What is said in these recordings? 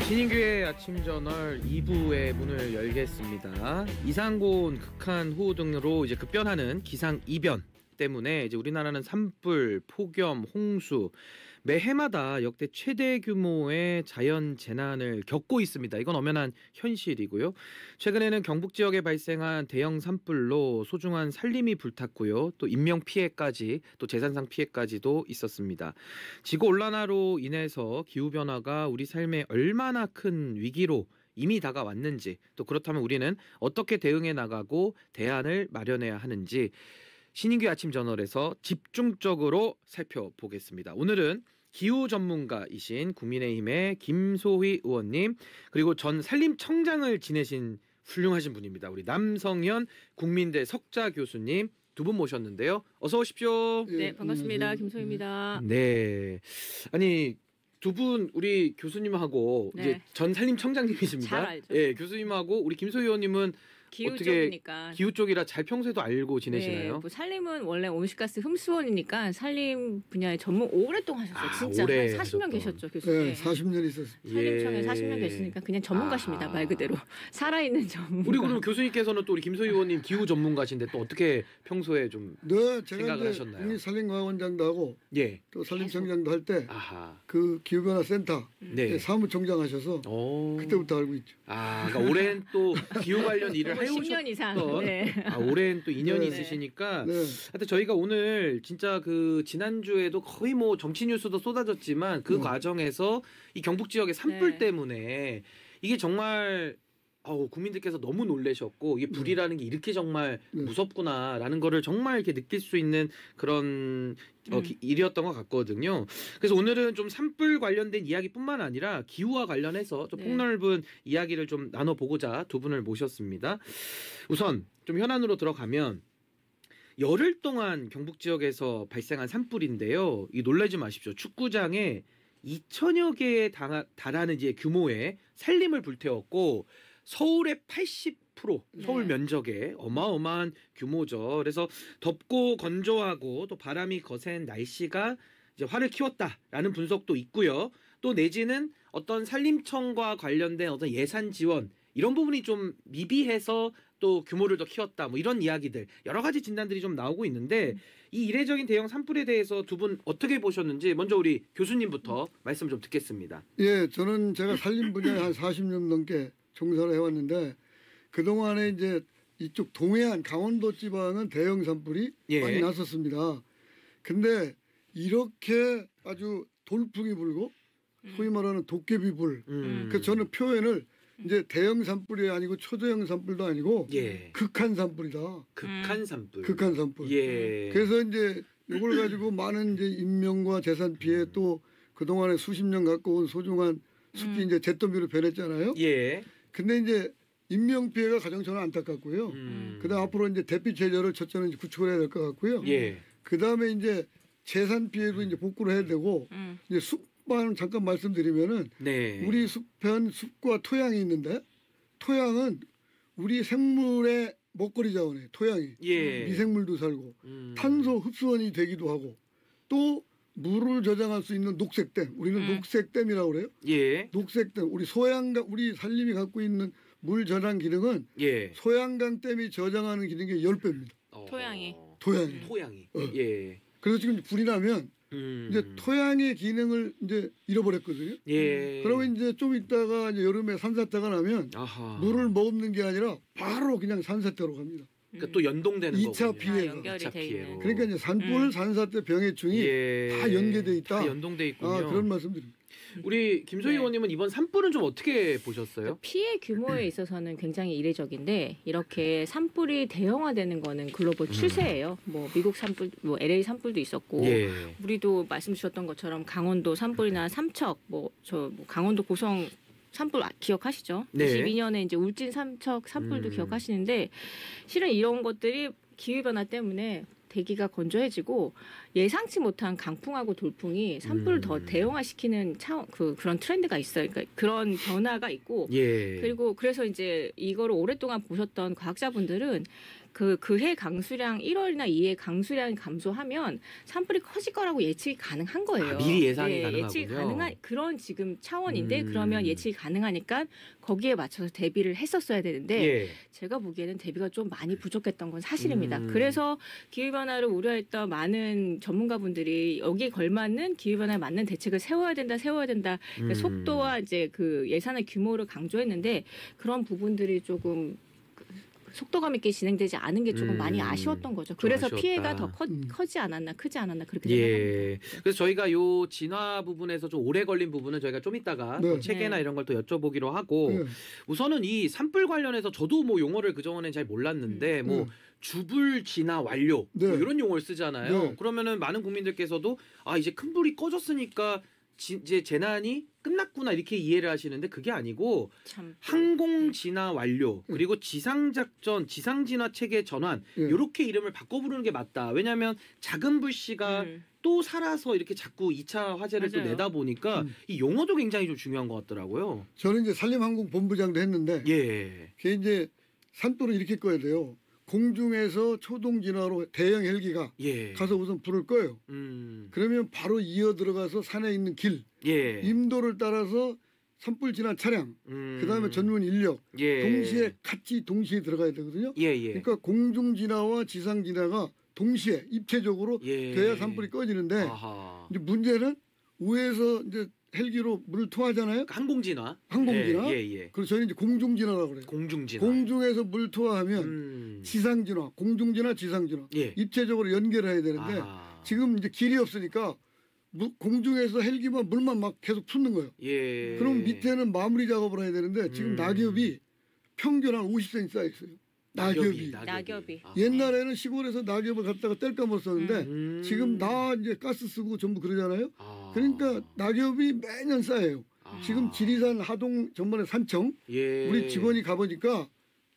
신인규의 아침 저널 2부의 문을 열겠습니다. 이상고온 극한 호우 등으로 이제 급변하는 기상 이변 때문에 이제 우리나라는 산불, 폭염, 홍수 매해마다 역대 최대 규모의 자연 재난을 겪고 있습니다. 이건 엄연한 현실이고요. 최근에는 경북 지역에 발생한 대형 산불로 소중한 산림이 불탔고요. 또 인명 피해까지, 또 재산상 피해까지도 있었습니다. 지구 온난화로 인해서 기후 변화가 우리 삶에 얼마나 큰 위기로 이미 다가왔는지, 또 그렇다면 우리는 어떻게 대응해 나가고 대안을 마련해야 하는지 신인규 아침 저널에서 집중적으로 살펴보겠습니다. 오늘은 기후 전문가이신 국민의힘의 김소희 의원님, 그리고 전 산림청장을 지내신 훌륭하신 분입니다. 우리 남성현 국민대 석좌 교수님 두 분 모셨는데요. 어서 오십시오. 네, 반갑습니다. 김소희입니다. 네, 아니 두 분 우리 교수님하고 네. 이제 전 산림청장님이십니다. 잘 알죠. 예, 교수님하고 우리 김소희 의원님은 기후 어떻게 쪽이니까. 기후 쪽이라 잘 평소에도 알고 지내시나요? 네, 뭐 산림은 원래 온실가스 흡수원이니까 산림 분야에 전문 오랫동안 하셨어요. 진짜 오래 한 40년 하셨던. 계셨죠, 교수님. 네, 40년 있었어요. 산림청에 예. 40년 계시니까 그냥 전문가십니다. 말 그대로. 살아있는 전문가. 우리 그럼 교수님께서는 또 우리 김소희 의원님 기후 전문가신데 또 어떻게 평소에 좀 네, 제가 생각을 이제 하셨나요? 국립산림과학원장도 하고 예. 또 산림청장도 할 때 아하. 그 기후변화센터 네. 사무총장 하셔서 오. 그때부터 알고 있죠. 아, 그러니까 오랜 또 기후 관련 일을 거의 해오셨던 10년 이상. 네. 오랜 또 인연이 네. 있으시니까 네. 하여튼 저희가 오늘 진짜 그 지난주에도 거의 뭐 정치 뉴스도 쏟아졌지만 그 과정에서 이 경북 지역의 산불 네. 때문에 이게 정말 국민들께서 너무 놀라셨고 이게 불이라는 게 이렇게 정말 네. 무섭구나라는 거를 정말 이렇게 느낄 수 있는 그런 일이었던 것 같거든요. 그래서 오늘은 좀 산불 관련된 이야기뿐만 아니라 기후와 관련해서 좀 네. 폭넓은 이야기를 좀 나눠보고자 두 분을 모셨습니다. 우선 좀 현안으로 들어가면 열흘 동안 경북 지역에서 발생한 산불인데요. 이 놀라지 마십시오. 축구장에 2천여 개에 달하는 이제 규모의 산림을 불태웠고 서울의 80% 서울 네. 면적의 어마어마한 규모죠. 그래서 덥고 건조하고 또 바람이 거센 날씨가 이제 화를 키웠다라는 분석도 있고요. 또 내지는 어떤 산림청과 관련된 어떤 예산 지원 이런 부분이 좀 미비해서 또 규모를 더 키웠다 뭐 이런 이야기들 여러 가지 진단들이 좀 나오고 있는데 이 이례적인 대형 산불에 대해서 두 분 어떻게 보셨는지 먼저 우리 교수님부터 말씀 좀 듣겠습니다. 예, 저는 제가 산림 분야에 한 40년 넘게 종사를 해왔는데 그동안에 이제 이쪽 동해안 강원도 지방은 대형 산불이 예. 많이 났었습니다. 근데 이렇게 아주 돌풍이 불고 소위 말하는 도깨비불. 그래서 저는 표현을 이제 대형 산불이 아니고 초대형 산불도 아니고 예. 극한 산불이다. 극한 산불. 극한 산불. 예. 그래서 이제 이걸 가지고 많은 이제 인명과 재산 피해 또 그동안에 수십 년 갖고 온 소중한 숲이 이제 잿더미로 변했잖아요. 예. 근데 이제 인명 피해가 가장 저는 안타깝고요. 그다음 앞으로 이제 대피 체제를 첫째는 구축을 해야 될 것 같고요. 예. 그다음에 이제 재산 피해도 이제 복구를 해야 되고 이제 숲만 잠깐 말씀드리면은 네. 우리 숲은 숲과 토양이 있는데 토양은 우리 생물의 먹거리 자원이에요. 토양이 예. 미생물도 살고 탄소 흡수원이 되기도 하고 또 물을 저장할 수 있는 녹색댐 우리는 녹색댐이라고 그래요. 예. 녹색댐 우리 소양강 우리 산림이 갖고 있는 물 저장 기능은 예. 소양강 댐이 저장하는 기능의 10배입니다. 토양이. 토양이. 토양이. 어. 예. 그래서 지금 불이 나면 이제 토양의 기능을 이제 잃어버렸거든요. 예. 그러면 이제 좀 있다가 이제 여름에 산사태가 나면 아하. 물을 머금는 게 아니라 바로 그냥 산사태로 갑니다. 그러니까 또 연동되는 2차 거군요. 피해가. 연결이 이차 돼 피해로. 있는. 그러니까 이제 산불, 산사태, 병해충이 예. 다 연계돼 있다. 다 연동돼 있군요. 그런 말씀드립니다. 우리 김소희 네. 의원님은 이번 산불은 좀 어떻게 보셨어요? 피해 규모에 있어서는 굉장히 이례적인데 이렇게 산불이 대형화되는 거는 글로벌 추세예요. 뭐 미국 산불, 뭐 LA 산불도 있었고 예. 우리도 말씀 주셨던 것처럼 강원도 산불이나 삼척, 강원도 고성 산불 기억하시죠? 네. 22년에 이제 울진 삼척 산불도 기억하시는데 실은 이런 것들이 기후 변화 때문에 대기가 건조해지고 예상치 못한 강풍하고 돌풍이 산불을 더 대형화시키는 그런 트렌드가 있어요. 그러니까 그런 변화가 있고 예. 그리고 그래서 이제 이거를 오랫동안 보셨던 과학자분들은 그해 강수량 1월이나 2회 강수량이 감소하면 산불이 커질 거라고 예측이 가능한 거예요. 미리 예상이 네, 가능하군요. 예측이 가능한 그런 지금 차원인데 그러면 예측이 가능하니까 거기에 맞춰서 대비를 했었어야 되는데 예. 제가 보기에는 대비가 좀 많이 부족했던 건 사실입니다. 그래서 기후변화를 우려했던 많은 전문가분들이 여기에 걸맞는 기후변화에 맞는 대책을 세워야 된다. 그러니까 속도와 이제 그 예산의 규모를 강조했는데 그런 부분들이 조금 속도감 있게 진행되지 않은 게 조금 많이 아쉬웠던 거죠. 그래서 아쉬웠다. 피해가 더 크지 않았나, 크지 않았나 그렇게 예. 생각합니다. 그래서 저희가 요 진화 부분에서 좀 오래 걸린 부분은 저희가 좀 이따가 네. 또 체계나 네. 이런 걸 또 여쭤보기로 하고 네. 우선은 이 산불 관련해서 저도 뭐 용어를 그전에는 잘 몰랐는데 뭐 주불 진화 완료 네. 뭐 이런 용어를 쓰잖아요. 네. 그러면은 많은 국민들께서도 아 이제 큰 불이 꺼졌으니까 이제 재난이 끝났구나 이렇게 이해를 하시는데 그게 아니고 참 항공 진화 완료 그리고 지상 작전 지상 진화 체계 전환 예. 이렇게 이름을 바꿔 부르는 게 맞다. 왜냐하면 작은 불씨가 또 살아서 이렇게 자꾸 2차 화재를 또 맞아요. 내다 보니까 이 용어도 굉장히 좀 중요한 것 같더라고요. 저는 이제 산림항공본부장도 했는데 예. 그게 이제 산불을 이렇게 꺼야 돼요. 공중에서 초동 진화로 대형 헬기가 예. 가서 우선 불을 꺼요. 그러면 바로 이어 들어가서 산에 있는 길, 예. 임도를 따라서 산불 진화 차량, 그다음에 전문 인력 예. 동시에 들어가야 되거든요. 예, 예. 그러니까 공중 진화와 지상 진화가 동시에 입체적으로 예. 돼야 산불이 꺼지는데 아하. 이제 문제는 위에서 이제 헬기로 물을 투하하잖아요. 항공 진화. 항공 진화. 예, 예, 예. 그래서 저희는 이제 공중 진화라고 그래요. 공중 진화. 공중에서 물 투하하면 지상 진화, 공중 진화, 지상 진화 예. 입체적으로 연결해야 되는데 아하. 지금 이제 길이 없으니까 공중에서 헬기만 물만 막 계속 푸는 거예요. 예. 그럼 밑에는 마무리 작업을 해야 되는데 지금 낙엽이 평균 한 50cm 쌓여 있어요. 낙엽이. 낙엽이. 아하. 옛날에는 시골에서 낙엽을 갖다가 뗄까 못 썼는데 지금 다 이제 가스 쓰고 전부 그러잖아요. 아. 그러니까 낙엽이 매년 쌓여요. 아. 지금 지리산 하동 전번에 산청 예. 우리 직원이 가보니까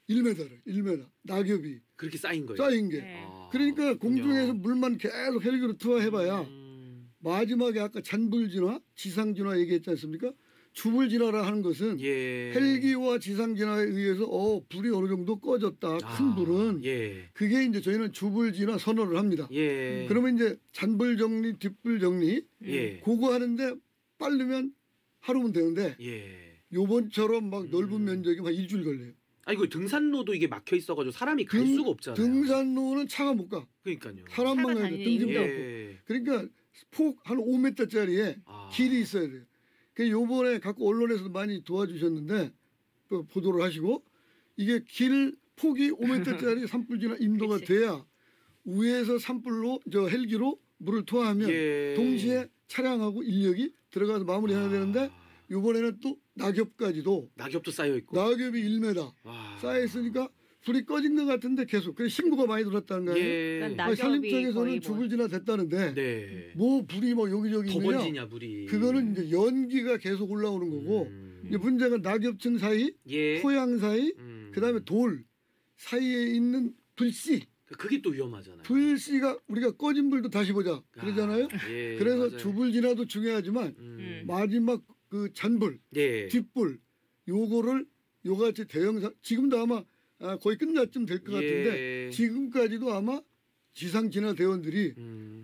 1m를 1m 낙엽이 그렇게 쌓인 거예요. 쌓인 게. 네. 아, 그러니까 공중에서 그렇군요. 물만 계속 헬기로 투하해봐야 마지막에 아까 잔불 진화, 지상 진화 얘기했지 않습니까? 주불 진화라 하는 것은 예. 헬기와 지상 진화에 의해서 불이 어느 정도 꺼졌다. 큰 불은 예. 그게 이제 저희는 주불 진화 선언을 합니다. 예. 그러면 이제 잔불 정리, 뒷불 정리 예. 그거 하는데 빠르면 하루면 되는데 예. 요번처럼 막 넓은 면적이 막 일주일 걸려요. 아 이거 등산로도 이게 막혀 있어가지고 사람이 갈 수가 없잖아요. 등산로는 차가 못 가. 그러니까요. 사람만 차가 가야 돼. 다니는 등짐도 않고. 예. 그러니까 폭 한 5m짜리에 아. 길이 있어야 돼요. 그 요번에 갖고 언론에서도 많이 도와주셨는데 그 보도를 하시고 이게 길 폭이 5m짜리 산불 진화 임도가 그치. 돼야 위에서 산불로 저 헬기로 물을 투하하면 예. 동시에 차량하고 인력이 들어가서 마무리해야 되는데 이번에는 또 낙엽까지도 낙엽도 쌓여 있고. 낙엽이 1m 와. 쌓여 있으니까 불이 꺼진 것 같은데 계속 그래서 신고가 많이 들었다는 거예요. 예. 그러니까 아니, 낙엽이 거의 산림청에서는 뭐- 주불 진화 됐다는데 네. 뭐 불이 뭐 여기저기 더 있느냐 번지냐 물이. 그거는 이제 연기가 계속 올라오는 거고 이제 문제가 낙엽층 사이, 예. 토양 사이, 그다음에 돌 사이에 있는 불씨. 그게 또 위험하잖아요. 불씨가 우리가 꺼진 불도 다시 보자 그러잖아요. 예, 그래서 맞아요. 주불 진화도 중요하지만 마지막 그 잔불, 네. 뒷불 요거를 요같이 대형사 지금도 아마 거의 끝날쯤 될 것 같은데 예. 지금까지도 아마 지상 진화 대원들이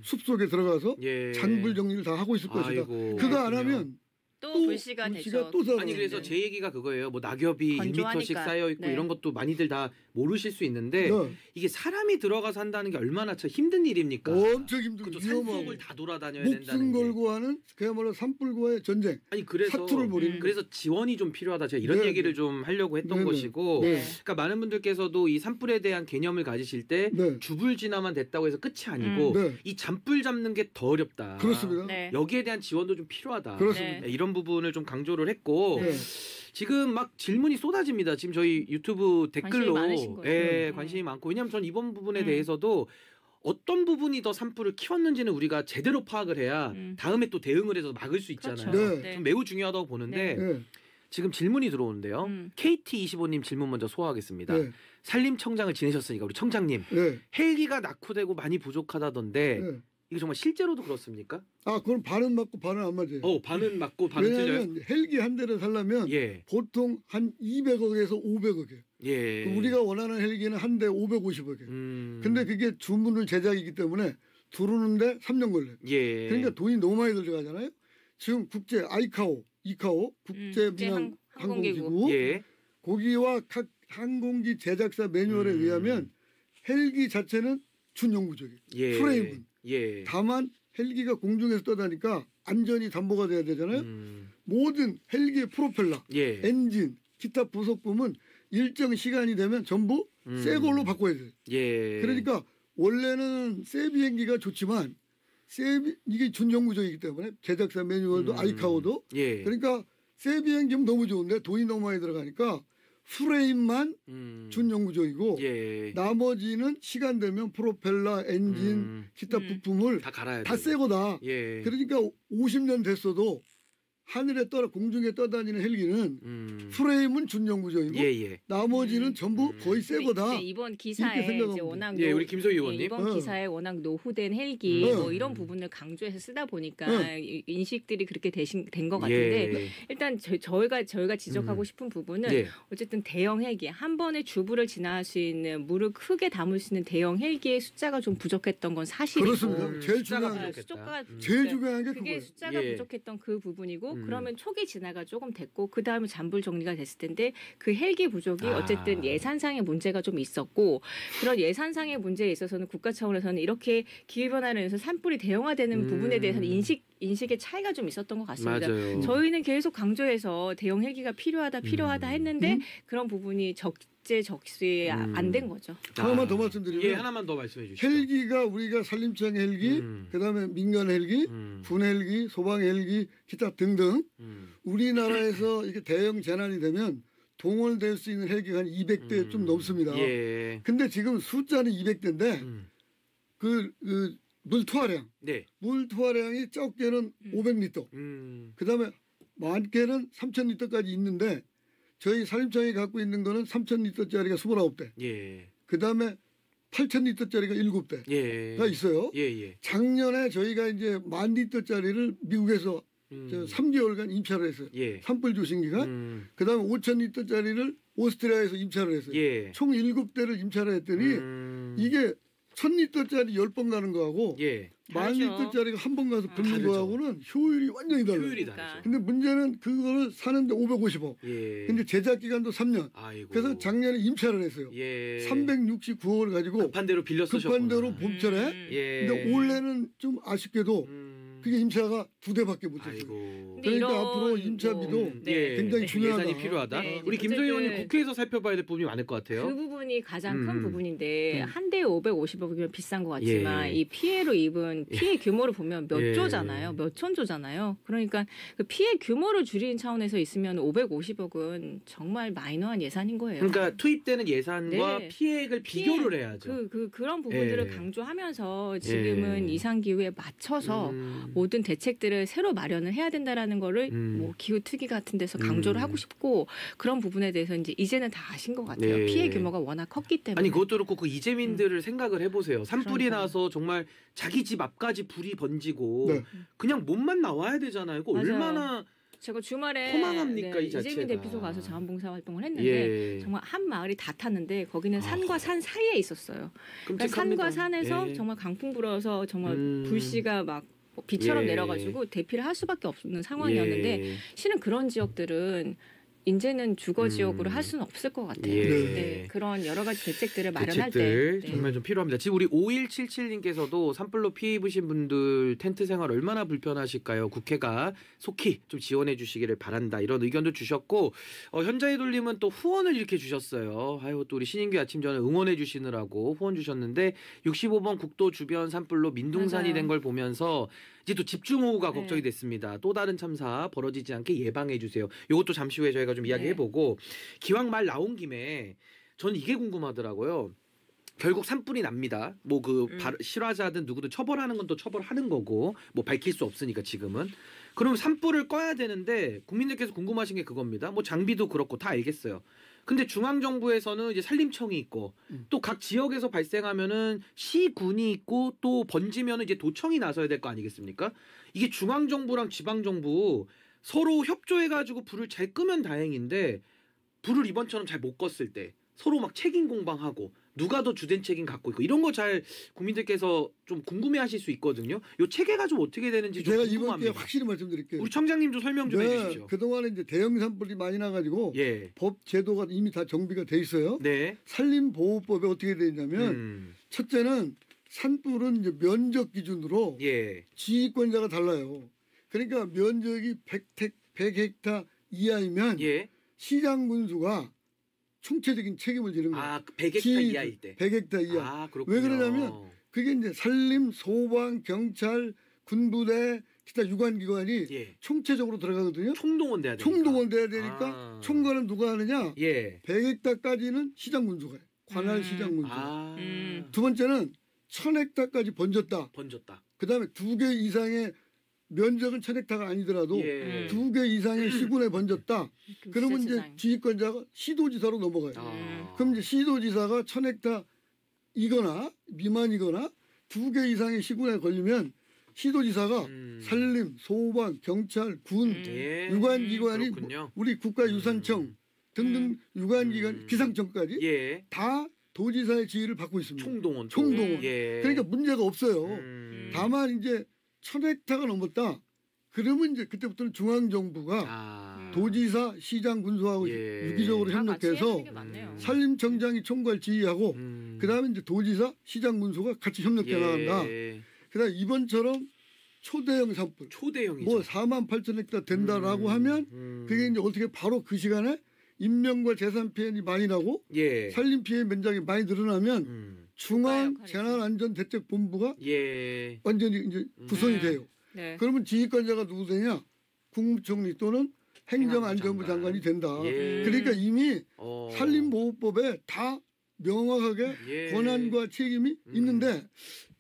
숲속에 들어가서 예. 잔불 정리를 다 하고 있을 것이다. 아이고, 그거 안 그렇군요. 하면 또 또 불씨가 불씨가 되죠. 또 살아나요. 아니 그래서 제 얘기가 그거예요. 뭐 낙엽이 건조하니까. 1m씩 쌓여 있고 네. 이런 것도 많이들 다 모르실 수 있는데 네. 이게 사람이 들어가서 한다는 게 얼마나 참 힘든 일입니까? 엄청 힘들고 그렇죠. 위험하고 산속을 다 돌아다녀야 된다는 목숨 게. 걸고 하는 그야말로 산불과의 전쟁. 아니 그래서 사투를 벌이는 그래서 지원이 좀 필요하다. 제가 이런 네, 얘기를 네. 좀 하려고 했던 네, 네. 것이고 네. 그러니까 많은 분들께서도 이 산불에 대한 개념을 가지실 때 네. 주불 진화만 됐다고 해서 끝이 아니고 네. 이 잔불 잡는 게 더 어렵다. 그렇습니다. 네. 여기에 대한 지원도 좀 필요하다. 그렇습니다. 네, 이런 부분을 좀 강조를 했고 네. 지금 막 질문이 쏟아집니다. 지금 저희 유튜브 댓글로 많으신 거예요. 예, 음. 관심이 많고 왜냐하면 전 이번 부분에 대해서도 어떤 부분이 더 산불을 키웠는지는 우리가 제대로 파악을 해야 다음에 또 대응을 해서 막을 수 있잖아요. 그렇죠. 네. 좀 매우 중요하다고 보는데 네. 지금 질문이 들어오는데요. KT25님 질문 먼저 소화하겠습니다. 네. 산림청장을 지내셨으니까 우리 청장님 네. 헬기가 낙후되고 많이 부족하다던데 네. 이게 정말 실제로도 그렇습니까? 그건 반은 맞고 반은 안 맞아요. 반은 맞고 반은 틀려요. 왜냐하면 헬기 한 대를 살려면 예. 보통 한 200억에서 500억이에요. 예. 우리가 원하는 헬기는 한 대 550억이에요. 근데 그게 주문을 제작이기 때문에 들어오는데 3년 걸려요. 예. 그러니까 돈이 너무 많이 들어가잖아요. 지금 국제 이카오 국제 민항 항공기구 예. 거기와 각 항공기 제작사 매뉴얼에 의하면 헬기 자체는 준영구적이에요. 예. 프레임은. 예. 다만 헬기가 공중에서 떠다니까 안전이 담보가 돼야 되잖아요. 모든 헬기의 프로펠러, 예. 엔진, 기타 부속품은 일정 시간이 되면 전부 새 걸로 바꿔야 돼요. 예. 그러니까 원래는 새 비행기가 좋지만 이게 준영구적이기 때문에 제작사 매뉴얼도 아이카오도 예. 그러니까 새 비행기면 너무 좋은데 돈이 너무 많이 들어가니까 프레임만 준영구적이고 예. 나머지는 시간 되면 프로펠러, 엔진, 기타 부품을 다 갈아야 다 새 거다. 예. 그러니까 50년 됐어도 하늘에 공중에 떠다니는 헬기는 프레임은 준영구적이고 예. 나머지는 전부 거의 새 거다. 이제 이번 이렇게 기사에 생각하면 이제 돼요. 워낙 예, 우리 김소희 예, 의원님. 이번 기사에 워낙 노후된 헬기 뭐 이런 부분을 강조해서 쓰다 보니까 인식들이 그렇게 된 것 같은데 예. 일단 저희가 지적하고 싶은 부분은 예. 어쨌든 대형 헬기 한 번에 주부를 지나갈 수 있는 물을 크게 담을 수 있는 대형 헬기의 숫자가 좀 부족했던 건 사실이고 그렇습니다. 제일 숫자가 중요한 게 숫자가 제일 중요한 게 그게 그거예요. 숫자가 예. 부족했던 그 부분이고 그러면 초기 진화가 조금 됐고 그 다음에 잔불 정리가 됐을 텐데 그 헬기 부족이 어쨌든 예산상의 문제가 좀 있었고 그런 예산상의 문제에 있어서는 국가 차원에서는 이렇게 기후 변화로 인해서 산불이 대형화되는 부분에 대해서는 인식의 차이가 좀 있었던 것 같습니다. 맞아요. 저희는 계속 강조해서 대형 헬기가 필요하다 했는데 그런 부분이 적재적소에 안 된 거죠. 하나만 더 말씀드리면 예, 하나만 더 말씀해 주시죠. 헬기가 우리가 산림청 헬기, 그다음에 민간 헬기, 군 헬기, 소방 헬기, 기타 등등 우리나라에서 이게 대형 재난이 되면 동원될 수 있는 헬기가 한 200대 좀 넘습니다. 예. 근데 지금 숫자는 200대인데 그 물투하량, 네. 물투하량이 적게는 500리터, 그다음에 많게는 3,000리터까지 있는데 저희 산림청이 갖고 있는 거는 3,000리터짜리가 29대, 예. 그다음에 8,000리터짜리가 7대가 예. 있어요. 예. 작년에 저희가 이제 10,000리터짜리를 미국에서 3개월간 임차를 했어요. 예. 산불 조심 기간. 그다음에 5,000리터짜리를 오스트리아에서 임차를 했어요. 예. 총 7대를 임차를 했더니 이게 1,000리터짜리 10번 가는 거하고 예. 10,000리터짜리가 한 번 가서 붙는 다르죠. 거하고는 효율이 완전히 달라요. 효율이 그러니까. 다르죠. 근데 문제는 그거를 사는데 550억. 예. 근데 제작 기간도 3년. 아이고. 그래서 작년에 임차를 했어요. 예. 369억을 가지고 급한 대로 빌려 쓰셨구나. 급한 대로 봄철에. 예. 근데 올해는 좀 아쉽게도 그게 임차가 2대밖에 못 했어요. 아이고. 근데 그러니까 이런 앞으로 임차비도 예. 굉장히 중요하다. 예산이 필요하다. 네. 우리 김소희 어쨌든 의원님 국회에서 살펴봐야 될 부분이 많을 것 같아요. 그 부분이 가장 큰 부분인데 한 대에 550억이면 비싼 것 같지만 예. 이 피해로 입은 피해 규모를 보면 몇 예. 조잖아요. 몇 천조잖아요. 그러니까 그 피해 규모를 줄이는 차원에서 있으면 550억은 정말 마이너한 예산인 거예요. 그러니까 투입되는 예산과 네. 피해액을 비교를 해야죠. 그런 부분들을 예. 강조하면서 지금은 예. 이상 기후에 맞춰서 모든 대책들을 새로 마련을 해야 된다라는 거를 뭐 기후 특위 같은 데서 강조를 하고 싶고 그런 부분에 대해서 이제는 다 아신 것 같아요. 네. 피해 규모가 워낙 컸기 때문에. 아니 그것도 그렇고 그 이재민들을 생각을 해보세요. 산불이 그러니까요. 나서 정말 자기 집 앞까지 불이 번지고 네. 그냥 몸만 나와야 되잖아요. 그거 맞아요. 얼마나 제가 주말에 허망합니까, 이 이재민 자체가. 대피소 가서 자원봉사 활동을 했는데 예. 정말 한 마을이 다 탔는데 거기는 산과 산 사이에 있었어요. 그러니까 끔찍합니다. 산과 산에서 예. 정말 강풍 불어서 정말 불씨가 막 비처럼 예. 내려가지고 대피를 할 수밖에 없는 상황이었는데 예. 실은 그런 지역들은 이제는 주거 지역으로 할 수는 없을 것 같아요. 예. 네, 그런 여러 가지 대책들을 마련할 대책들 때 네. 정말 좀 필요합니다. 지금 우리 5177님께서도 산불로 피해 입으신 분들 텐트 생활 얼마나 불편하실까요? 국회가 속히 좀 지원해 주시기를 바란다. 이런 의견도 주셨고 현자의 돌림은 또 후원을 이렇게 주셨어요. 아유 또 우리 신인규 아침전을 응원해 주시느라고 후원 주셨는데 65번 국도 주변 산불로 민둥산이 맞아요. 된 걸 보면서 이제 또 집중호우가 네. 걱정이 됐습니다. 또 다른 참사 벌어지지 않게 예방해 주세요. 이것도 잠시 후에 저희가 좀 이야기해보고 기왕 말 나온 김에 저는 이게 궁금하더라고요. 결국 산불이 납니다. 뭐 그 실화자든 누구든 처벌하는 건 또 처벌하는 거고 뭐 밝힐 수 없으니까 지금은. 그럼 산불을 꺼야 되는데 국민들께서 궁금하신 게 그겁니다. 뭐 장비도 그렇고 다 알겠어요. 근데 중앙정부에서는 이제 산림청이 있고 또 각 지역에서 발생하면은 시군이 있고 또 번지면은 이제 도청이 나서야 될 거 아니겠습니까? 이게 중앙정부랑 지방정부 서로 협조해가지고 불을 잘 끄면 다행인데 불을 이번처럼 잘 못 껐을 때 서로 막 책임 공방하고 누가 더 주된 책임 갖고 있고 이런 거 잘 국민들께서 좀 궁금해하실 수 있거든요. 요 체계가 좀 어떻게 되는지 좀 제가 이번 기회에 궁금합니다. 확실히 말씀드릴게요. 우리 청장님도 설명 좀 해주십시오. 그동안에 이제 대형 산불이 많이 나가지고 예. 법 제도가 이미 다 정비가 돼 있어요. 네. 산림보호법에 어떻게 돼 있냐면 첫째는 산불은 이제 면적 기준으로 예. 지휘권자가 달라요. 그러니까 면적이 100헥타 이하이면 예. 시장 군수가 총체적인 책임을 지는 거예요. 아, 100헥타 이하일 때. 100헥타 이하. 아, 그렇군요. 왜 그러냐면 그게 이제 산림, 소방, 경찰, 군부대, 기타 유관기관이 예. 총체적으로 들어가거든요. 총동원 돼야 되니까. 총동원 돼야 되니까 아. 총괄은 누가 하느냐? 예. 100헥타까지는 시장 군수가 해요. 관할 시장 군수. 아. 두 번째는 1000헥타까지 번졌다. 번졌다. 그다음에 2개 이상의 면적은 1000헥타가 아니더라도 예. 2개 이상의 시군에 번졌다. 그러면 이제 세상에. 지휘권자가 시도지사로 넘어가요. 아. 그럼 이제 시도지사가 1000헥타 이거나 미만이거나 2개 이상의 시군에 걸리면 시도지사가 산림, 소방, 경찰, 군, 예. 유관기관이 그렇군요. 우리 국가유산청 등등 유관기관, 기상청까지 예. 다 도지사의 지휘를 받고 있습니다. 총동원. 총동원. 예. 그러니까 문제가 없어요. 음. 다만 이제 1000헥타가 넘었다. 그러면 이제 그때부터는 중앙정부가 아. 도지사, 시장, 군수하고 예. 유기적으로 다 같이 해야 협력해서 되는 게 맞네요. 산림청장이 총괄 지휘하고 그다음에 이제 도지사, 시장, 군수가 같이 협력해 나간다. 그다음 이번처럼 초대형 산불 초대형이죠. 뭐 4만 8천 헥타 된다라고 하면 그게 이제 어떻게 바로 그 시간에 인명과 재산 피해가 많이 나고 예. 산림 피해 면적이 많이 늘어나면 중앙 역할이지. 재난안전대책본부가 예. 완전히 이제 구성이 돼요. 네. 그러면 지휘권자가 누구 되냐? 국무총리 또는 행정안전부 장관. 장관이 된다. 예. 그러니까 이미 어. 산림보호법에 다 명확하게 예. 권한과 책임이 있는데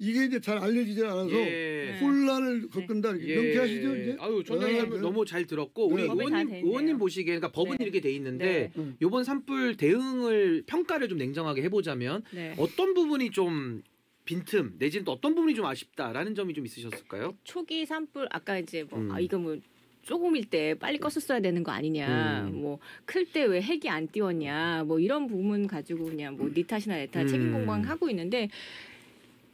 이게 이제 잘 알려지지 않아서 예. 혼란을 겪는다. 이렇게 명쾌하시죠 이제? 아유, 청장님 네. 너무 잘 들었고 우리 네. 법에 다 돼 있네요. 의원님 보시기에 그러니까 법은 네. 이렇게 돼 있는데 네. 이번 산불 대응을 평가를 좀 냉정하게 해보자면 네. 어떤 부분이 좀 빈틈 내지는 또 어떤 부분이 좀 아쉽다라는 점이 좀 있으셨을까요? 초기 산불 아까 이제 뭐 음. 이거 뭐 조금일 때 빨리 껐었어야 되는 거 아니냐, 뭐 클 때 왜 핵이 안 띄웠냐, 뭐 이런 부분 가지고 그냥 뭐 니 탓이나 내 탓 책임 공방하고 있는데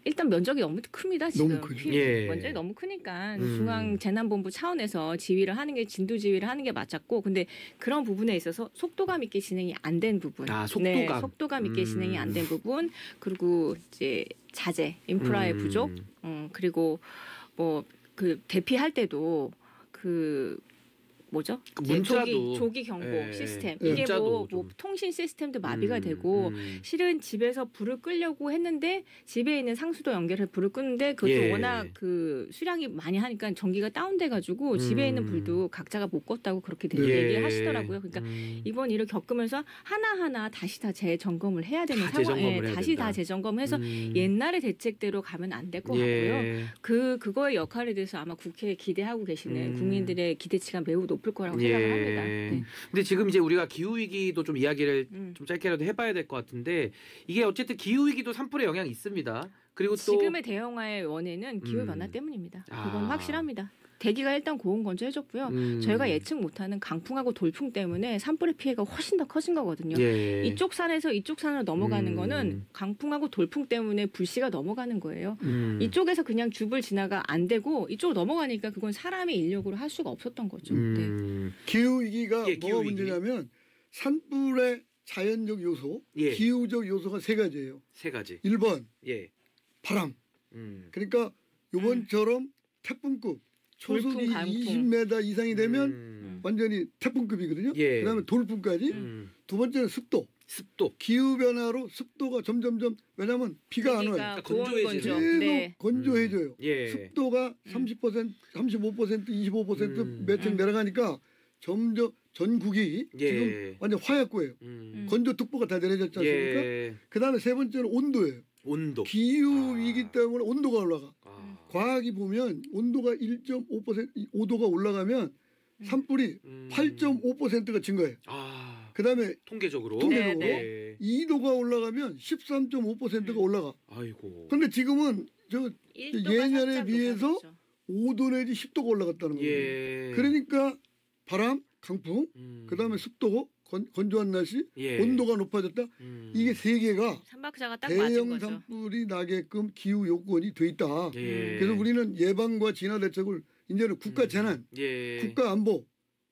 일단 면적이 너무 큽니다 지금. 너무 크죠. 예. 면적이 너무 크니까 중앙 재난본부 차원에서 지휘를 하는 게 진도 지휘를 하는 게 맞았고, 근데 그런 부분에 있어서 속도감 있게 진행이 안 된 부분. 아, 속도감. 네, 속도감 있게 진행이 안 된 부분, 그리고 이제 자재, 인프라의 부족, 그리고 뭐 그 대피할 때도 그 뭐죠? 그 이제 문자도. 조기 경보 예. 시스템 예. 이게 문자도 뭐 좀. 통신 시스템도 마비가 되고 실은 집에서 불을 끄려고 했는데 집에 있는 상수도 연결해 불을 끄는데 그것도 예. 워낙 그 수량이 많이 하니까 전기가 다운돼가지고 집에 있는 불도 각자가 못 껐다고 그렇게 예. 얘기하시더라고요. 그러니까 이번 일을 겪으면서 하나하나 다시 다 재점검을 해야 되는 다 상황에 재점검을 해야 다시 된다. 다 재점검해서 옛날의 대책대로 가면 안 될 것 예. 같고요. 그거의 역할에 대해서 아마 국회에 기대하고 계시는 국민들의 기대치가 매우 높을 거라고 예. 생각을 합니다. 네. 근데 지금 이제 우리가 기후 위기도 좀 이야기를 좀 짧게라도 해봐야 될 것 같은데 이게 어쨌든 기후 위기도 산불에 영향이 있습니다. 그리고 또 지금의 대형화의 원인은 기후 변화 때문입니다. 그건 아. 확실합니다. 대기가 일단 고온건조해졌고요. 저희가 예측 못하는 강풍하고 돌풍 때문에 산불의 피해가 훨씬 더 커진 거거든요. 예. 이쪽 산에서 이쪽 산으로 넘어가는 거는 강풍하고 돌풍 때문에 불씨가 넘어가는 거예요. 이쪽에서 그냥 줍을 지나가 안 되고 이쪽으로 넘어가니까 그건 사람의 인력으로 할 수가 없었던 거죠. 네. 기후 위기가 예, 뭐가 기후 위기. 문제냐면 산불의 자연적 요소, 예. 기후적 요소가 세 가지예요. 세 가지. 1번 예. 바람. 그러니까 이번처럼 태풍급 초속이 돌풍, 강풍. 20m 이상이 되면 완전히 태풍급이거든요. 예. 그다음에 돌풍까지. 두 번째는 습도. 습도. 기후 변화로 습도가 점점점 왜냐하면 비가 안 와요. 대기가 건조해지죠. 계속 고온건조. 네. 건조해져요. 예. 습도가 30%, 35%, 25% 매칭 내려가니까 점점 전국이 예. 지금 완전 화약고예요. 건조특보가 다 내려졌지 않습니까? 예. 그다음에 세 번째는 온도예요. 온도. 기후 위기 때문에 온도가 올라가. 아. 과학이 보면 온도가 1.5% 5도가 올라가면 산불이 8.5%가 증가해요. 아. 그다음에 통계적으로. 통계적으로 네. 2도가 올라가면 13.5%가 올라가. 아이고. 근데 지금은 저 1도가 예년에 살짝 비해서 높아졌죠. 5도 내지 10도가 올라갔다는 거예요. 예. 그러니까 바람, 강풍, 그다음에 습도고 건조한 날씨, 예. 온도가 높아졌다. 이게 세 개가 삼박자가 딱 맞은 대형 거죠. 산불이 나게끔 기후 요건이 돼 있다. 예. 그래서 우리는 예방과 진화 대책을 이제는 국가 재난, 예. 국가 안보,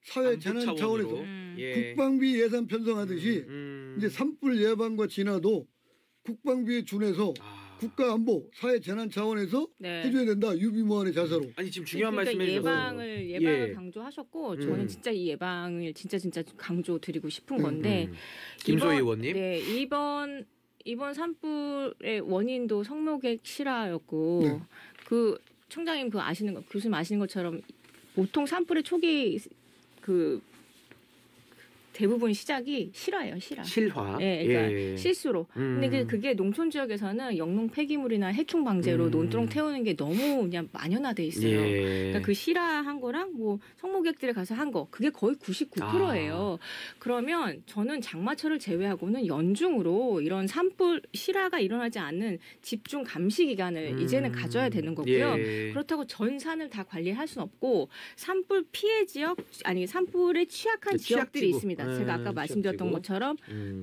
사회 안보 재난 차원으로. 차원에서 예. 국방비 예산 편성하듯이 이제 산불 예방과 진화도 국방비에 준해서 아. 국가 안보, 사회 재난 차원에서 네. 해줘야 된다. 유비무환의 자세로. 아니 지금 중요한 그러니까 말씀해 주셔서 예방을 예. 강조하셨고 저는 진짜 이 예방을 진짜 강조 드리고 싶은 음, 건데 김소희 의원님. 네, 이번 산불의 원인도 성묘객 실화였고 네. 그 총장님 그 아시는 거 교수님 아시는 것처럼 보통 산불의 초기 그 대부분 시작이 실화예요, 실화. 실화. 네, 그러니까 예. 실수로. 근데 그게 농촌 지역에서는 영농 폐기물이나 해충 방제로 논두렁 태우는 게 너무 그냥 만연화돼 있어요. 예. 그러니까 그 실화한 거랑 뭐 성모객들에 가서 한 거 그게 거의 99%예요. 그러면 저는 장마철을 제외하고는 연중으로 이런 산불 실화가 일어나지 않는 집중 감시 기간을 이제는 가져야 되는 거고요. 예. 그렇다고 전 산을 다 관리할 수는 없고 산불 피해 지역 아니 산불에 취약한 지역들이 취약지구. 있습니다. 제가 아까 말씀드렸던 취약지구. 것처럼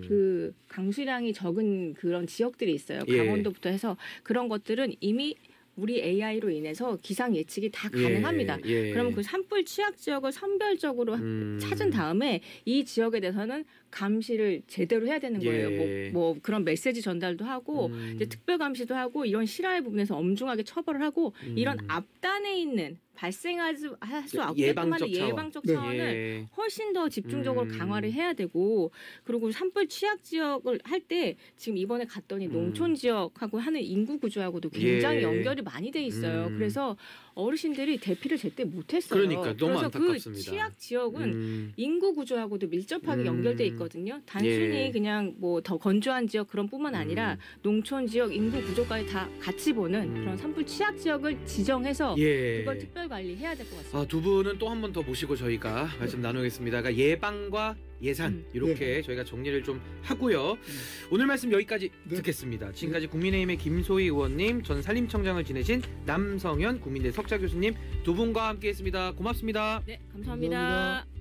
그 강수량이 적은 그런 지역들이 있어요. 예. 강원도부터 해서 그런 것들은 이미 우리 AI로 인해서 기상 예측이 다 가능합니다. 예. 그러면 그 산불 취약 지역을 선별적으로 찾은 다음에 이 지역에 대해서는 감시를 제대로 해야 되는 거예요. 예. 뭐 그런 메시지 전달도 하고 이제 특별 감시도 하고 이런 실화의 부분에서 엄중하게 처벌을 하고 이런 앞단에 있는 발생할 수 없게끔 예방적 하는 차원. 예방적 네. 차원을 예. 훨씬 더 집중적으로 강화를 해야 되고 그리고 산불 취약 지역을 할 때 지금 이번에 갔더니 농촌 지역하고 하는 인구 구조하고도 굉장히 예. 연결이 많이 돼 있어요. 그래서 어르신들이 대피를 제때 못했어요. 그러니까 너무 그래서 안타깝습니다. 그 취약 지역은 인구 구조하고도 밀접하게 연결돼 있거든요. 단순히 예. 그냥 뭐 더 건조한 지역 그런 뿐만 아니라 농촌 지역 인구 구조까지 다 같이 보는 그런 산불 취약 지역을 지정해서 예. 그걸 특별 관리해야 될 것 같습니다. 두 분은 또 한 번 더 모시고 저희가 말씀 나누겠습니다. 그러니까 예방과 예산 이렇게 저희가 정리를 좀 하고요. 오늘 말씀 여기까지 듣겠습니다. 지금까지 국민의힘의 김소희 의원님, 전 산림청장을 지내신 남성현 국민대 석좌 교수님 두 분과 함께했습니다. 고맙습니다. 네, 감사합니다. 감사합니다.